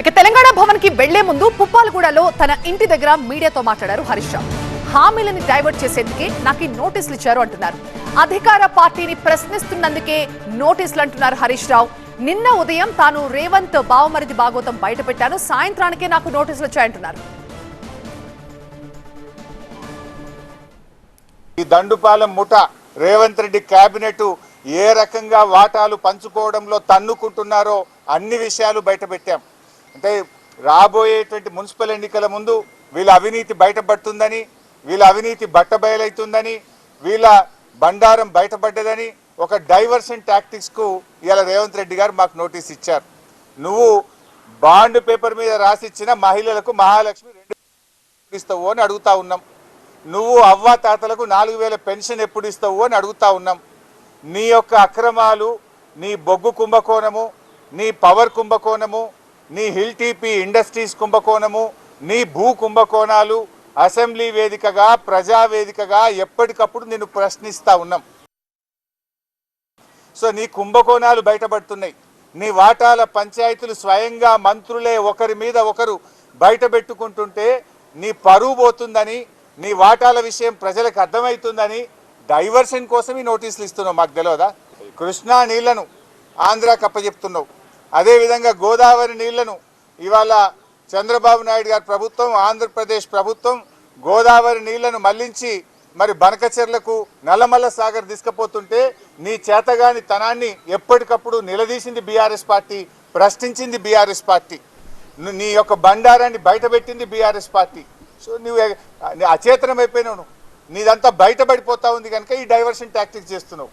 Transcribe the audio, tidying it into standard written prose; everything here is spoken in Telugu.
ఇక తెలంగాణ భవన్ కి వెళ్లే ముందు పుప్పాలగూడలో తన ఇంటి దగ్గర మీడియాతో మాట్లాడారు హరీష్ రావు. హామీలని డైవర్ట్ చేసేందుకే నాకు నోటీసులు ఇచ్చారు అంటున్నారు. అధికార పార్టీని ప్రశ్నిస్తున్నందుకే నోటీసులు అంటున్నారు హరీష్ రావు. నిన్న ఉదయం తాను రేవంత్ బావమరిది భాగవతం బయటపెట్టాను, సాయంత్రానికే నాకు నోటీసులు వచ్చాయంటున్నారు. ఈ దండుపాలెం ముఠ రేవంత్ రెడ్డి కేబినెట్ ఏ రకంగా వాటాలు పంచుకోవడంలో తన్నుకుంటున్నారో అన్ని విషయాలు బయటపెట్టాం. అంటే రాబోయేటువంటి మున్సిపల్ ఎన్నికల ముందు వీళ్ళ అవినీతి బయటపడుతుందని, వీళ్ళ అవినీతి బట్టబయలవుతుందని, వీళ్ళ బండారం బయటపడ్డదని ఒక డైవర్షన్ టాక్టిక్స్కు ఇవాళ రేవంత్ రెడ్డి గారు మాకు నోటీస్ ఇచ్చారు. నువ్వు బాండ్ పేపర్ మీద రాసిచ్చిన మహిళలకు మహాలక్ష్మి 2 ఇస్తావు అని అడుగుతా ఉన్నాం. నువ్వు అవ్వ తాతలకు 4000 పెన్షన్ ఎప్పుడు ఇస్తావు అని అడుగుతా ఉన్నాం. నీ యొక్క అక్రమాలు, నీ బొగ్గు కుంభకోణము, నీ పవర్ కుంభకోణము, నీ హిల్ టీపీ ఇండస్ట్రీస్ కుంభకోణము, నీ భూ కుంభకోణాలు అసెంబ్లీ వేదికగా, ప్రజావేదికగా ఎప్పటికప్పుడు నిన్ను ప్రశ్నిస్తూ ఉన్నాం. సో నీ కుంభకోణాలు బయటపడుతున్నాయి. నీ వాటాల పంచాయతీలు స్వయంగా మంత్రులే ఒకరి మీద ఒకరు బయట పెట్టుకుంటుంటే నీ పరువు పోతుందని, నీ వాటాల విషయం ప్రజలకు అర్థమవుతుందని డైవర్షన్ కోసం ఈ నోటీసులు ఇస్తున్నావు. మాకు తెలియదా? కృష్ణా నీళ్లను ఆంధ్రాకి అప్పచెప్తున్నావు. అదేవిధంగా గోదావరి నీళ్లను ఇవాళ చంద్రబాబు నాయుడు గారి ప్రభుత్వం, ఆంధ్రప్రదేశ్ ప్రభుత్వం గోదావరి నీళ్లను మళ్లించి మరి బనకచెర్లకు, నల్లమల్ల సాగర్ తీసుకుపోతుంటే నీ చేతగాని తనాన్ని ఎప్పటికప్పుడు నిలదీసింది బీఆర్ఎస్ పార్టీ, ప్రశ్నించింది బీఆర్ఎస్ పార్టీ, నీ యొక్క బండారాన్ని బయటపెట్టింది బీఆర్ఎస్ పార్టీ. సో నువ్వు అచేతనమైపోయినావు. నీదంతా బయటపడిపోతా ఉంది కనుక ఈ డైవర్షన్ టాక్టిక్స్ చేస్తున్నావు.